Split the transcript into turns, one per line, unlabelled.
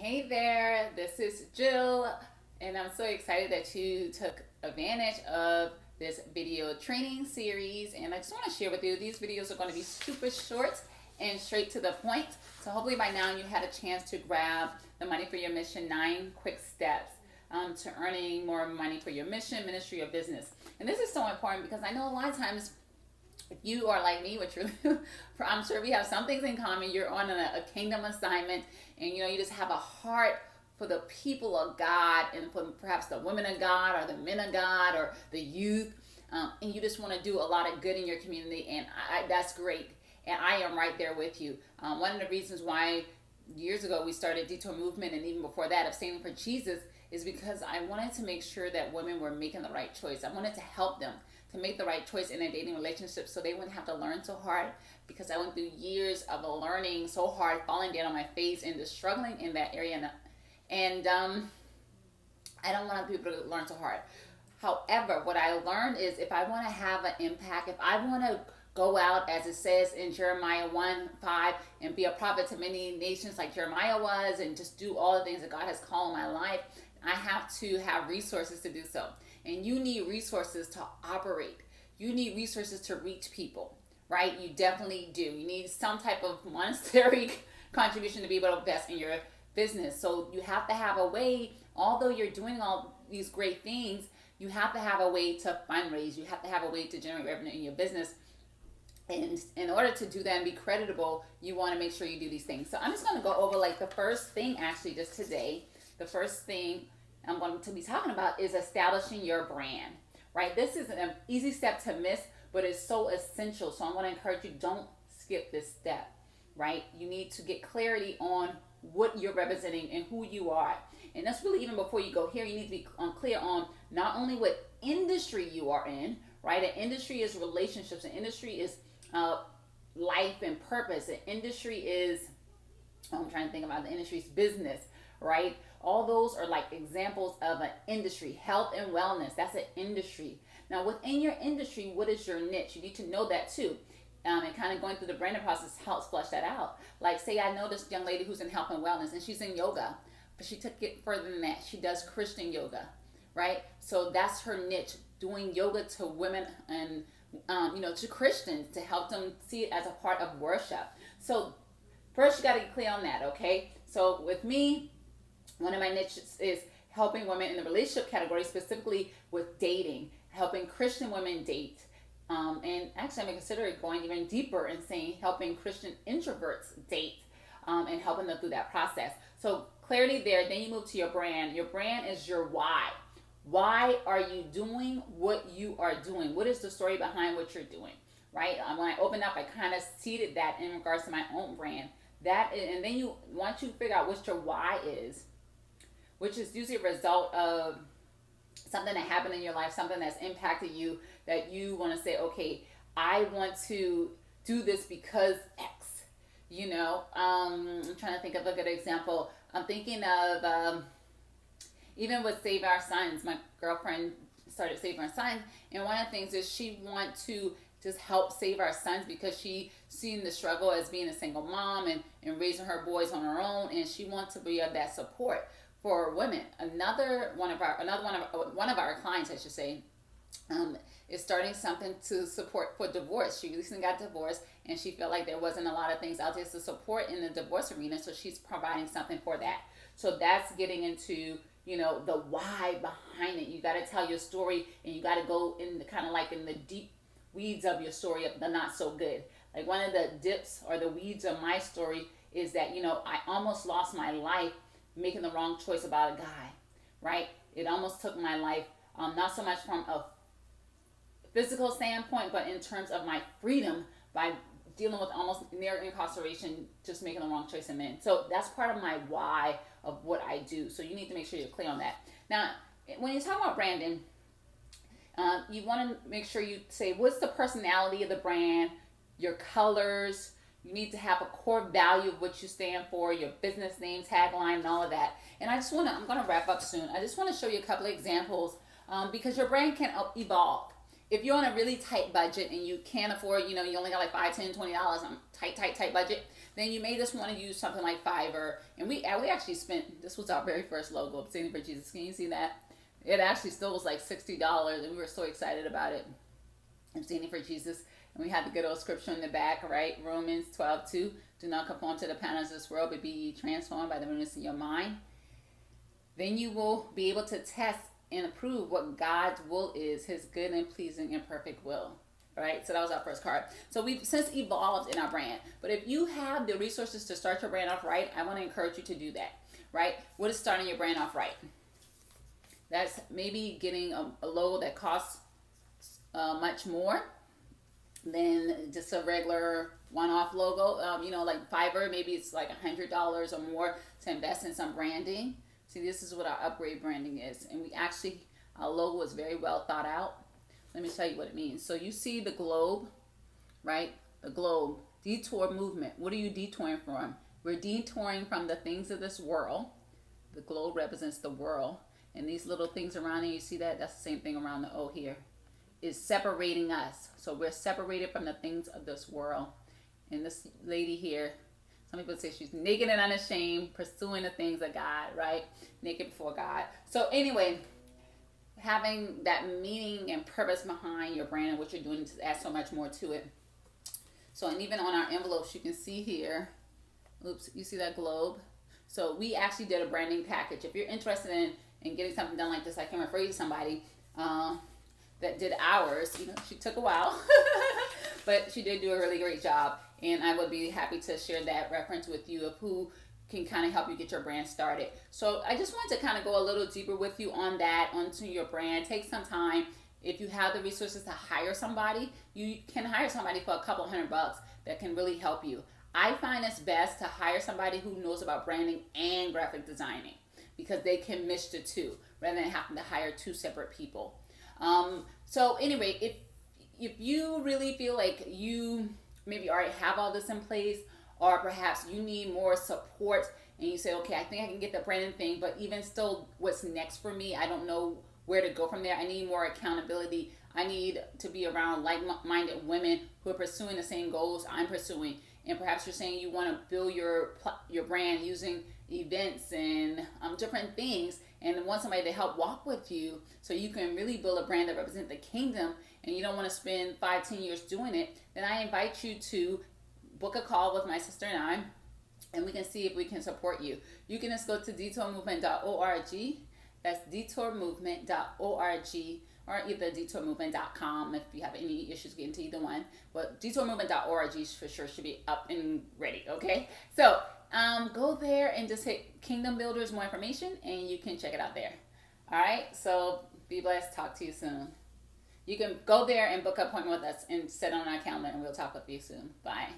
Hey there, this is Jill, and I'm so excited that you took advantage of this video training series. And I just want to share with you, these videos are going to be super short and straight to the point. So hopefully by now you had a chance to grab the Money for Your Mission 9 quick steps to earning more money for your mission, ministry, or business. And this is so important because I know a lot of times if you are like me, which I'm sure we have some things in common. You're on a kingdom assignment, and you just have a heart for the people of God, and for perhaps the women of God, or the men of God, or the youth, and you just want to do a lot of good in your community, and that's great. And I am right there with you. One of the reasons why years ago we started Detour Movement, and even before that of Saving for Jesus, is because I wanted to make sure that women were making the right choice. I wanted to help them to make the right choice in their dating relationships so they wouldn't have to learn so hard, because I went through years of learning so hard, falling down on my face, and just struggling in that area. And I don't want people to learn so hard. However, what I learned is if I want to have an impact, if I want to go out, as it says in Jeremiah 1:5, and be a prophet to many nations like Jeremiah was, and just do all the things that God has called in my life, I have to have resources to do so. And you need resources to operate. You need resources to reach people, right? You definitely do. You need some type of monetary contribution to be able to invest in your business. So you have to have a way, although you're doing all these great things, you have to have a way to fundraise. You have to have a way to generate revenue in your business. And in order to do that and be creditable, you want to make sure you do these things. So I'm just going to go over like the first thing actually just today. The first thing I'm going to be talking about is establishing your brand, right? This is an easy step to miss, but it's so essential. So I'm going to encourage you, don't skip this step, right? You need to get clarity on what you're representing and who you are. And that's really, even before you go here, you need to be clear on not only what industry you are in, right? An industry is relationships. An industry is life and purpose. An industry is, I'm trying to think about the industry's business, right? All those are like examples of an industry. Health and wellness, that's an industry. Now within your industry, what is your niche? You need to know that too. And kind of going through the branding process helps flesh that out. Like, say I know this young lady who's in health and wellness, and she's in yoga, but she took it further than that. She does Christian yoga, right? So that's her niche, doing yoga to women and to Christians, to help them see it as a part of worship. So first you got to get clear on that, okay? So with me, one of my niches is helping women in the relationship category, specifically with dating, helping Christian women date. And actually, I'm considering going even deeper and saying helping Christian introverts date, and helping them through that process. So clarity there. Then you move to your brand. Your brand is your why. Why are you doing what you are doing? What is the story behind what you're doing, right? When I opened up, I kind of seeded that in regards to my own brand. And then once you figure out what your why is, which is usually a result of something that happened in your life, something that's impacted you, that you want to say, okay, I want to do this because X. I'm trying to think of a good example. I'm thinking of even with Save Our Sons. My girlfriend started Save Our Sons, and one of the things is she wants to just help save our sons because she seen the struggle as being a single mom and raising her boys on her own, and she wants to be of that support for women. Another one of our clients, I should say, is starting something to support for divorce. She recently got divorced, and she felt like there wasn't a lot of things out there to support in the divorce arena, so she's providing something for that. So that's getting into the why behind it. You got to tell your story, and you got to go in the kind of like in the deep weeds of your story, of the not so good. Like one of the dips or the weeds of my story is that I almost lost my life making the wrong choice about a guy, right? It almost took my life, not so much from a physical standpoint, but in terms of my freedom, by dealing with almost near incarceration, just making the wrong choice in men. So that's part of my why of what I do. So you need to make sure you're clear on that. Now, when you talk about branding, you want to make sure you say, what's the personality of the brand, your colors. You need to have a core value of what you stand for, your business name, tagline, and all of that. And I'm going to wrap up soon. I just want to show you a couple of examples, because your brand can evolve. If you're on a really tight budget and you can't afford, you only got like $5, $10, $20 on tight budget, then you may just want to use something like Fiverr. And we actually spent, this was our very first logo, Standing for Jesus. Can you see that? It actually still was like $60, and we were so excited about it. I'm Standing for Jesus. And we had the good old scripture in the back, right? Romans 12:2. Do not conform to the patterns of this world, but be ye transformed by the renewing of your mind. Then you will be able to test and approve what God's will is, his good and pleasing and perfect will. Right? So that was our first card. So we've since evolved in our brand. But if you have the resources to start your brand off right, I want to encourage you to do that. Right? What is starting your brand off right? That's maybe getting a logo that costs much more than just a regular one-off logo. Like Fiverr, maybe it's like $100 or more to invest in some branding. See, this is what our upgrade branding is. And our logo is very well thought out. Let me tell you what it means. So you see the globe, right? The globe, detour movement. What are you detouring from? We're detouring from the things of this world. The globe represents the world. And these little things around it, you see that? That's the same thing around the O here. Is separating us. So we're separated from the things of this world. And this lady here, some people say she's naked and unashamed, pursuing the things of God, right? Naked before God. So anyway, having that meaning and purpose behind your brand and what you're doing to add so much more to it. So, and even on our envelopes, you can see here, oops, you see that globe? So we actually did a branding package. If you're interested in getting something done like this, I can refer you to somebody that did ours. She took a while, but she did do a really great job. And I would be happy to share that reference with you of who can kind of help you get your brand started. So I just wanted to kind of go a little deeper with you on that, onto your brand. Take some time. If you have the resources to hire somebody, you can hire somebody for a couple $100 that can really help you. I find it's best to hire somebody who knows about branding and graphic designing, because they can mix the two rather than having to hire two separate people. So anyway, if you really feel like you maybe already have all this in place, or perhaps you need more support and you say, okay, I think I can get the branding thing, but even still, what's next for me? I don't know where to go from there. I need more accountability. I need to be around like-minded women who are pursuing the same goals I'm pursuing. And perhaps you're saying you want to build your brand using events and different things, and want somebody to help walk with you so you can really build a brand that represents the kingdom, and you don't want to spend 5-10 years doing it, then I invite you to book a call with my sister and we can see if we can support you. You can just go to detourmovement.org. That's detourmovement.org, or either detourmovement.com if you have any issues getting to either one. But detourmovement.org for sure should be up and ready, okay? So go there and just hit Kingdom Builders, more information, and you can check it out there. All right, so be blessed. Talk to you soon. You can go there and book an appointment with us and set on our calendar, and we'll talk with you soon. Bye.